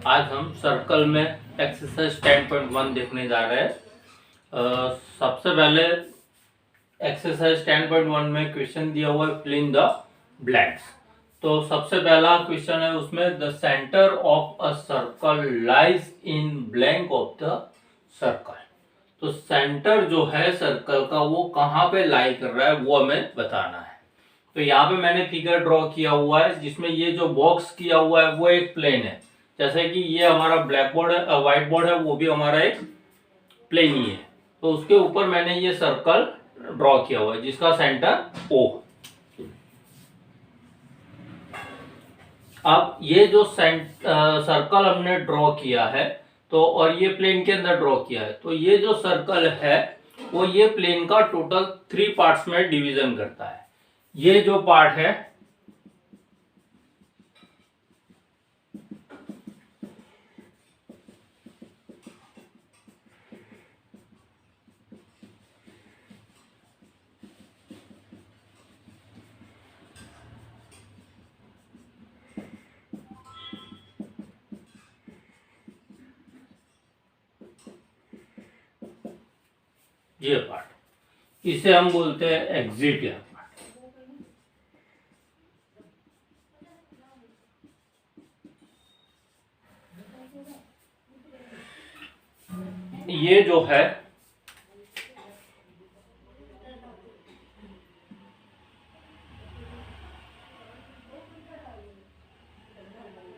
आज हम सर्कल में एक्सरसाइज 10.1 देखने जा रहे हैं। सबसे पहले एक्सरसाइज 10.1 में क्वेश्चन दिया हुआ है फिल इन द ब्लैंक्स। तो सबसे पहला क्वेश्चन है उसमें the centre of a circle lies in blank of the circle. तो सेंटर जो है सर्कल का वो कहाँ पे लाई कर रहा है वो हमें बताना है। तो यहाँ पे मैंने फिगर ड्रॉ किया हुआ है जिसमें ये जो बॉक्स किया हुआ है वो एक प्लेन है। जैसे कि ये हमारा ब्लैक बोर्ड है, व्हाइट बोर्ड है, वो भी हमारा एक प्लेन ही है। तो उसके ऊपर मैंने ये सर्कल ड्रॉ किया हुआ है जिसका सेंटर O। अब ये जो सर्कल हमने ड्रॉ किया है तो और ये प्लेन के अंदर ड्रॉ किया है, तो ये जो सर्कल है वो ये प्लेन का टोटल 3 पार्ट्स में डिवीजन करता है। ये जो पार्ट है ये पार्ट, इसे हम बोलते हैं एक्सिट पार्ट। ये जो है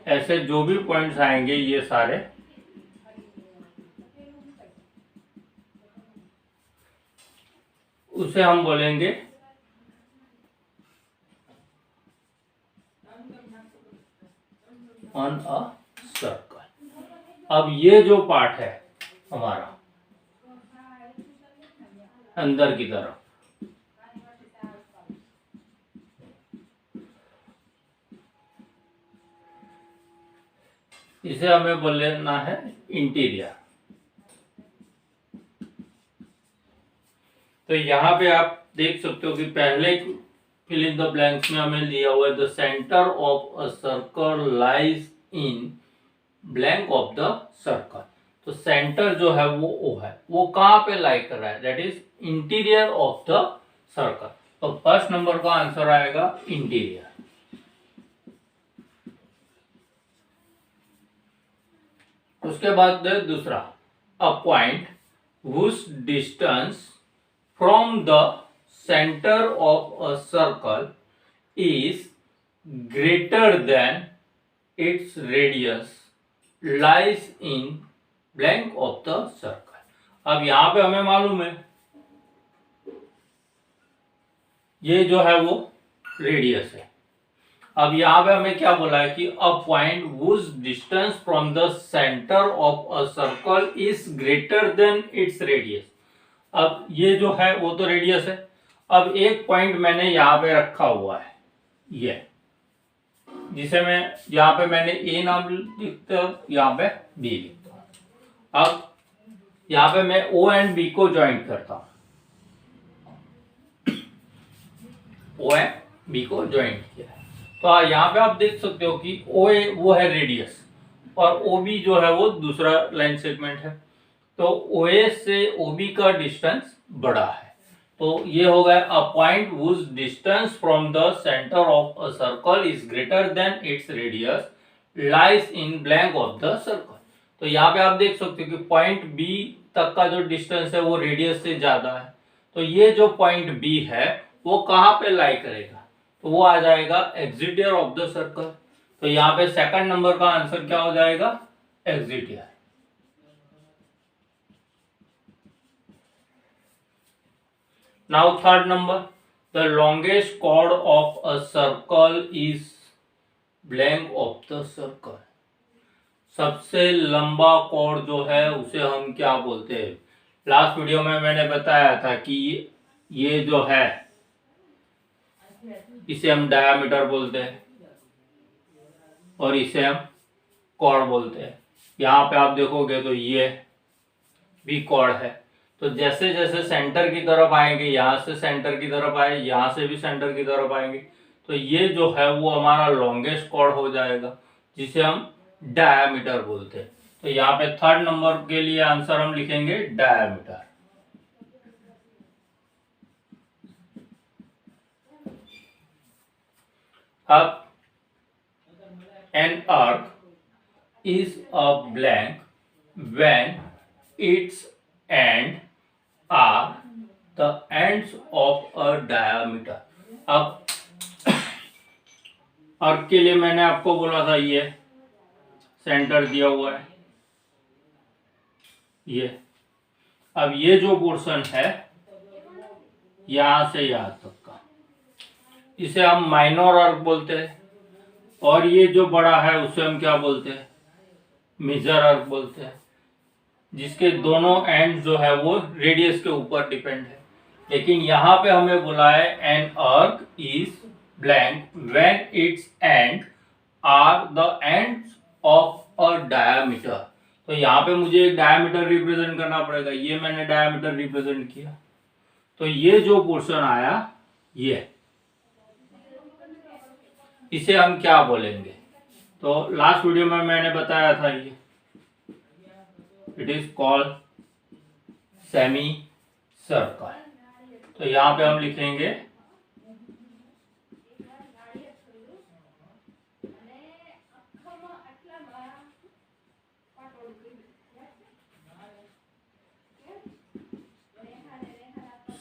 ऐसे जो भी पॉइंट्स आएंगे ये सारे उसे हम बोलेंगे ऑन अ सर्कल। अब ये जो पार्ट है हमारा अंदर की तरफ, इसे हमें बोल लेना है इंटीरियर। तो यहाँ पे आप देख सकते हो कि पहले फिल इन द ब्लैंक्स में हमें दिया हुआ है the centre of a circle lies in blank of the circle. तो सेंटर जो है वो O है, वो कहाँ पे लाई कर रहा है, that is interior of the circle. तो फर्स्ट नंबर का आंसर आएगा इंटीरियर। उसके बाद दूसरा, a point whose distance from the center of a circle is greater than its radius lies in blank of the circle। अब यहां पे हमें मालूम है ये जो है वो रेडियस है। अब यहाँ पे हमें क्या बोला है कि a point whose distance from the center of a circle is greater than its radius। अब ये जो है वो तो रेडियस है। अब एक पॉइंट मैंने यहाँ पे रखा हुआ है ये, जिसे मैं यहाँ पे मैंने A नाम लिखता हूँ, यहाँ पे B लिखता हूँ। अब यहाँ पे मैं O एंड B को ज्वाइंट करता हूँ, O एंड B को ज्वाइंट किया है। तो यहाँ पे आप देख सकते हो कि OA वो है रेडियस और OB जो है वो दूसरा लाइन सेगमेंट है। तो OA से OB का डिस्टेंस बड़ा है। तो ये हो गया a point whose distance from the center of a circle is greater than its radius lies in blank of the circle। तो यहाँ पे आप देख सकते हो कि पॉइंट B तक का जो डिस्टेंस है वो रेडियस से ज्यादा है। तो ये जो पॉइंट B है वो कहाँ पे लाई करेगा, तो वो आ जाएगा एक्सिटियर ऑफ द सर्कल। तो यहाँ पे सेकंड नंबर का आंसर क्या हो जाएगा, एक्सिटियर। Now third number, the longest chord of a circle is blank of the circle। सबसे लंबा कॉर्ड जो है उसे हम क्या बोलते हैं। लास्ट वीडियो में मैंने बताया था कि ये जो है इसे हम डायामीटर बोलते हैं और इसे हम कॉर्ड बोलते हैं। यहाँ पे आप देखोगे तो ये भी कॉर्ड है। तो जैसे जैसे सेंटर की तरफ आएंगे, यहाँ से सेंटर की तरफ आए, यहाँ से भी सेंटर की तरफ आएंगे, तो ये जो है वो हमारा लॉन्गेस्ट कॉर्ड हो जाएगा जिसे हम डायामीटर बोलते हैं। तो यहाँ पे थर्ड नंबर के लिए आंसर हम लिखेंगे डायामीटर। अब an arc is a blank when its end are the ends of a diameter। अब आर्क के लिए मैंने आपको बोला था ये सेंटर दिया हुआ है ये। अब ये जो पोर्शन है यहां से यहां तक का, इसे हम माइनर आर्क बोलते हैं, और ये जो बड़ा है उसे हम क्या बोलते हैं, मेजर आर्क बोलते हैं, जिसके दोनों एंड जो है वो रेडियस के ऊपर डिपेंड है। लेकिन यहाँ पे हमें बोला है an arc is blank when its end are the ends of a diameter. तो यहाँ पे मुझे एक डायामीटर रिप्रेजेंट करना पड़ेगा, ये मैंने डायामीटर रिप्रेजेंट किया। तो ये जो पोर्शन आया ये, इसे हम क्या बोलेंगे, तो लास्ट वीडियो में मैंने बताया था ये it is called semi circle. तो यहां पे हम लिखेंगे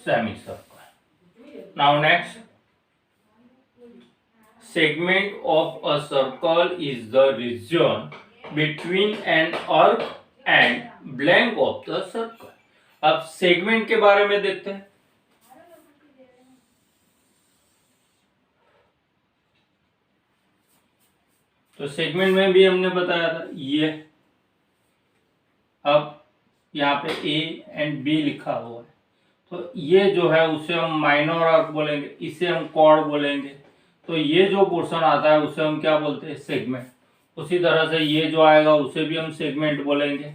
semi circle. Now next, segment of a circle is the region between an arc and blank of the circle। अब सेगमेंट के बारे में देखते हैं। तो सेगमेंट में भी हमने बताया था ये, अब यहाँ पे ए एंड बी लिखा हुआ है, तो ये जो है उसे हम माइनर आर्क बोलेंगे, इसे हम कॉर्ड बोलेंगे। तो ये जो पोर्शन आता है उसे हम क्या बोलते हैं, सेगमेंट। उसी तरह से ये जो आएगा उसे भी हम सेगमेंट बोलेंगे।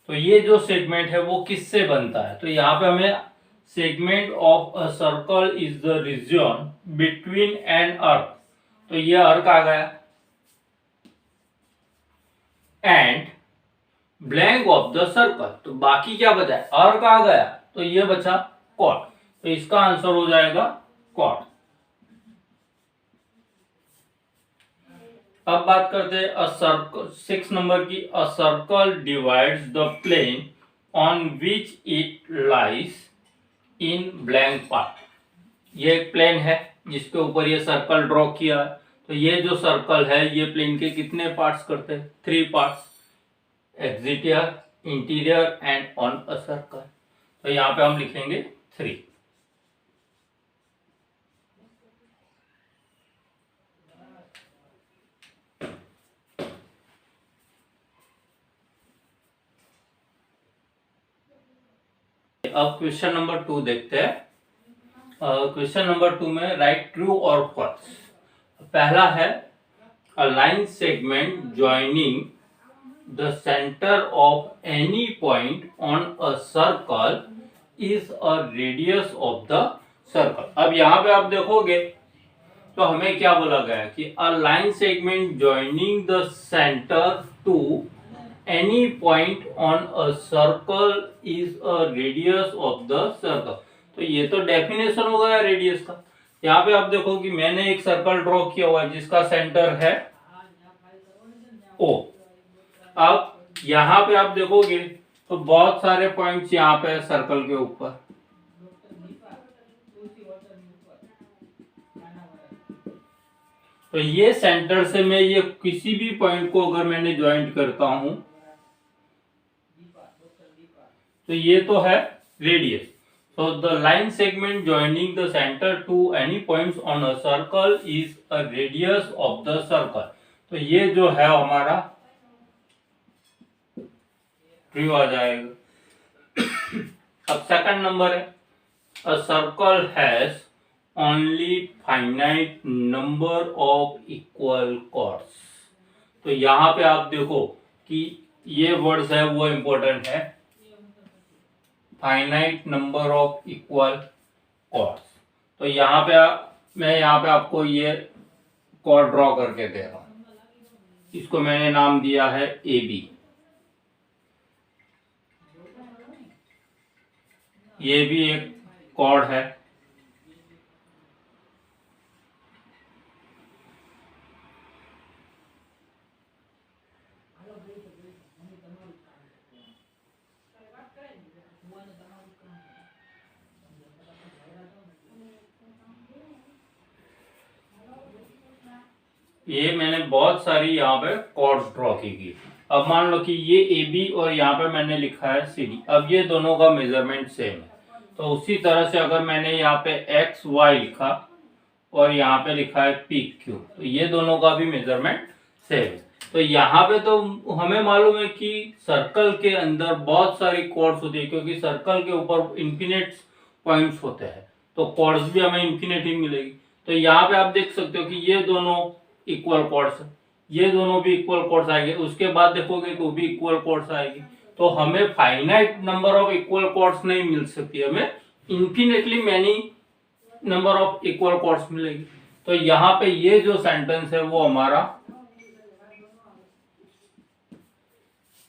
तो ये जो सेगमेंट है वो किससे बनता है, तो यहाँ पे हमें segment of a circle is the region between an arc, तो ये आर्क आ गया, and blank of the circle, तो बाकी क्या बचा है, आर्क आ गया, तो ये बचा कॉर्ड। तो इसका आंसर हो जाएगा कॉर्ड। अब बात करते हैं अ सर्कल, 6 नंबर की। A circle divides the plane on which it lies in blank part. ये एक प्लेन है जिसके ऊपर ये सर्कल ड्रॉ किया, तो ये जो सर्कल है ये प्लेन के कितने पार्ट्स करते हैं, 3 parts, exterior, interior and on a circle. तो यहाँ पे हम लिखेंगे 3। अब क्वेश्चन नंबर 2 देखते हैं। क्वेश्चन नंबर 2 में राइट ट्रू और फॉल्स। पहला है अ line segment joining the centre of any point on a circle is a radius of the circle. अब यहाँ पे आप देखोगे तो हमें क्या बोला गया कि a line segment joining the centre to any point on a circle is a radius of the circle। तो ये तो डेफिनेशन हो गया रेडियस का। यहाँ पे आप देखो कि मैंने एक सर्कल ड्रॉ किया हुआ है जिसका सेंटर है O। अब यहाँ पे आप देखोगे तो बहुत सारे पॉइंट्स यहाँ पे सर्कल के ऊपर, तो ये सेंटर से मैं ये किसी भी पॉइंट को अगर मैंने ज्वाइंट करता हूं तो ये तो है radius. So the line segment joining the centre to any points on a circle is a radius of the circle. तो ये जो है हमारा ट्रू आ जाएगा। अब सेकंड नंबर है a circle has only finite number of equal chords. तो यहाँ पे आप देखो कि ये वर्ड्स है वो इंपॉर्टेंट है, finite number of equal chords. तो यहाँ पे मैं यहाँ पे आपको ये कॉर्ड ड्रॉ करके दे रहा हूं। इसको मैंने नाम दिया है ए बी। ये भी एक कॉर्ड है। ये मैंने बहुत सारी यहाँ पे कॉर्ड्स ड्रॉ की। अब मान लो कि ये ए बी और यहाँ पे मैंने लिखा है सी डी। अब ये दोनों का मेजरमेंट सेम है, तो उसी तरह से अगर मैंने यहाँ पे एक्स वाई लिखा और यहाँ पे लिखा है पी क्यू, तो ये दोनों का भी मेजरमेंट सेम है। तो यहाँ पे तो हमें मालूम है कि सर्कल के अंदर बहुत सारी कॉर्ड्स होती है, क्योंकि सर्कल के ऊपर इन्फिनिट पॉइंट्स होते हैं, तो कॉर्ड्स भी हमें इन्फिनिट ही मिलेगी। तो यहाँ पे आप देख सकते हो कि ये दोनों इक्वल कॉर्ड्स, ये दोनों भी इक्वल कॉर्ड्स आएंगे। उसके बाद देखोगे तो भी इक्वल कॉर्ड्स आएगी। तो हमें finite number of equal chords नहीं मिल सकती, हमें infinitely many number of equal chords मिलेगी। तो यहाँ पे ये जो सेंटेंस है वो हमारा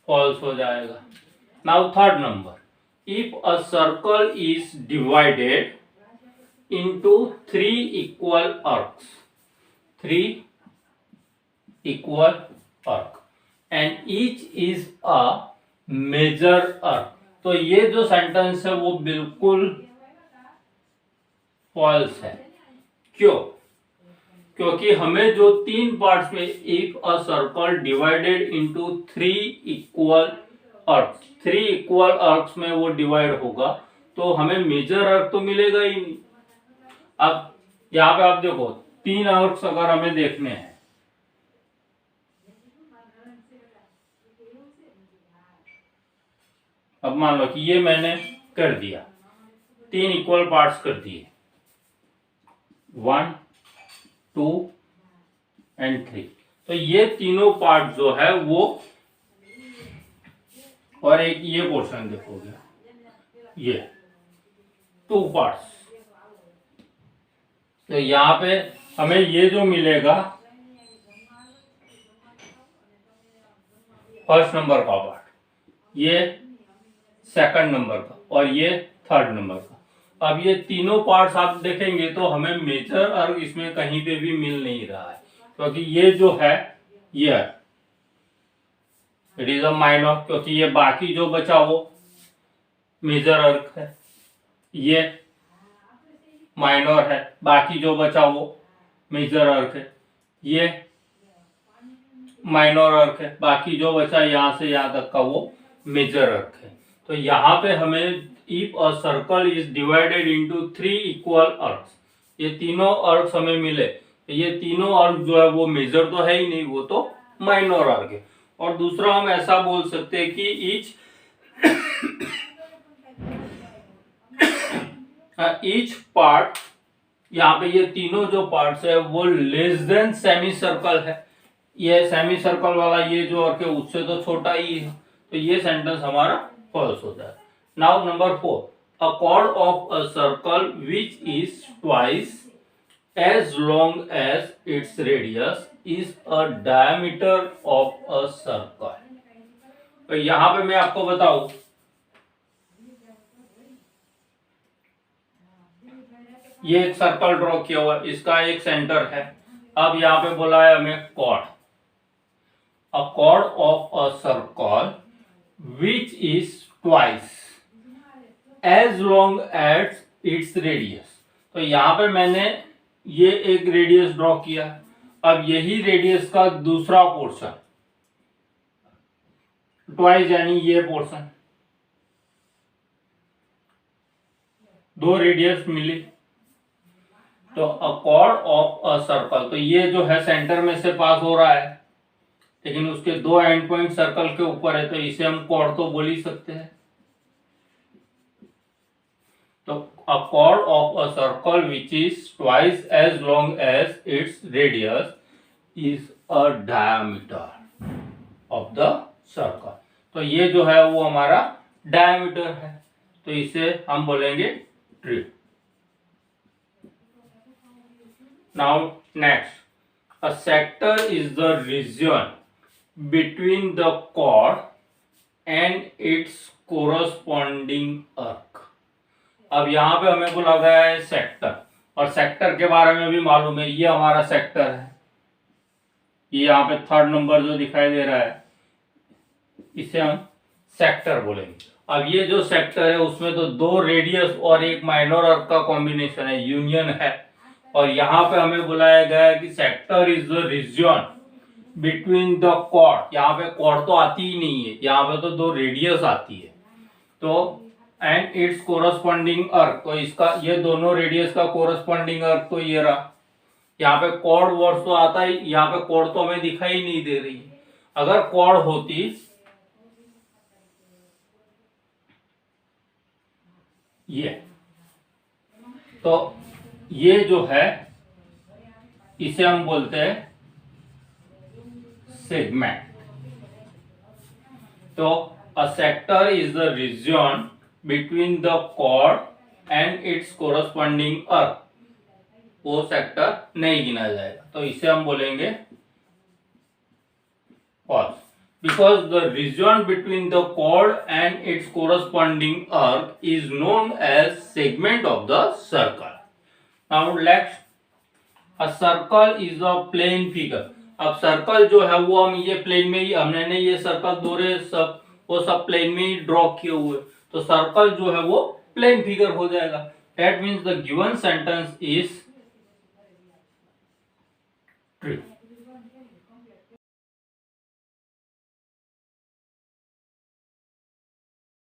फॉल्स हो जाएगा। Now third number, if a circle is divided into 3 equal arcs, 3 equal arc and each is a major arc, तो ये जो सेंटेंस है वो बिल्कुल फॉल्स है। क्यों? क्योंकि हमें जो 3 पार्ट्स में, if a circle divided into 3 equal arcs, 3 equal arcs में वो डिवाइड होगा, तो हमें मेजर आर्क तो मिलेगा ही नहीं। अब यहाँ पे आप देखो 3 आर्क्स अगर हमें देखने हैं, अब मान लो कि ये मैंने कर दिया, 3 इक्वल पार्ट्स कर दिए, 1 2 एंड 3। तो ये तीनों पार्ट जो है वो, और एक ये पोर्शन देखोगे, ये 2 पार्ट्स। तो यहाँ पे हमें ये जो मिलेगा फर्स्ट नंबर का पार्ट, ये सेकंड नंबर का, और ये थर्ड नंबर का। अब ये तीनों पार्ट्स आप देखेंगे तो हमें मेजर आर्क इसमें कहीं पे भी मिल नहीं रहा है, क्योंकि ये जो है ये इट इज अ माइनर, क्योंकि ये बाकी जो बचा वो मेजर आर्क है, ये माइनर है, बाकी जो बचा वो मेजर आर्क है, ये माइनर आर्क है, बाकी जो बचा यहाँ से यहाँ तक का वो मेजर आर्क है। तो यहाँ पे हमें if a circle is divided into 3 equal arcs, ये तीनों आर्क्स हमें मिले, ये तीनों आर्क जो है वो मेजर तो है ही नहीं, वो तो माइनर आर्क है। और दूसरा हम ऐसा बोल सकते हैं कि ईच पार्ट, यहाँ पे ये तीनों जो पार्ट्स है वो लेस देन सेमी सर्कल है। ये सेमी सर्कल वाला ये जो आर्क है उससे तो छोटा ही है, तो ये सेंटेंस हमारा फॉल्स होता है। Now number 4, a chord of a circle which is twice as long as its radius is a diameter of a circle. तो यहाँ पे मैं आपको बताऊं, ये एक सर्कल ड्रॉ किया हुआ है, इसका एक सेंटर है। अब यहाँ पे बोला है हमें chord, a chord of a circle which is twice as long as its radius. तो यहाँ पे मैंने ये एक रेडियस ड्रॉ किया, अब यही रेडियस का दूसरा पोर्शन, ट्वाइस यानी ये पोर्शन, 2 रेडियस मिली। तो a chord of a circle, तो ये जो है सेंटर में से पास हो रहा है, लेकिन उसके 2 एंड पॉइंट सर्कल के ऊपर है, तो इसे हम कॉर्ड तो बोल ही सकते हैं। तो a chord of a circle which is twice as long as its radius is a diameter of the circle. तो ये जो है वो हमारा डायमीटर है, तो इसे हम बोलेंगे tree. Now next, A sector is the region between the chord and its corresponding arc. अब यहाँ पे हमें को लगा है सेक्टर, और सेक्टर के बारे में भी मालूम है, ये हमारा सेक्टर है, ये यहाँ पे थर्ड नंबर जो दिखाई दे रहा है इसे हम सेक्टर बोलेंगे। अब ये जो सेक्टर है उसमें तो दो रेडियस और एक माइनर आर्क का कॉम्बिनेशन है, यूनियन है, और यहाँ पे हमें बुलाया गया है कि sector is the region between the chord. यहाँ पे कॉर्ड तो आती ही नहीं है, यहाँ पे तो दो रेडियस आती है, तो एंड इट्स कोरस्पॉन्डिंग अर्क, तो इसका ये दोनों रेडियस का कोरस्पॉन्डिंग अर्क तो ये रहा। यहाँ पे कॉर्ड वर्ड तो आता ही, यहाँ पे कॉर्ड तो हमें दिखाई नहीं दे रही। अगर कॉर्ड होती ये, तो ये जो है इसे हम बोलते हैं सेगमेंट। तो a sector is the region between the chord and its corresponding arc, वो सेक्टर नहीं गिना जाएगा, तो इसे हम बोलेंगे false, because the region between the chord and its corresponding arc is known as segment of the circle. Now next, a circle is a plane figure. अब circle जो है वो हम ये प्लेन में ही, हमने ये सर्कल दोरे सब वो सब प्लेन में ही ड्रॉ किए हुए, तो सर्कल जो है वो प्लेन फिगर हो जाएगा। That means the given sentence is true.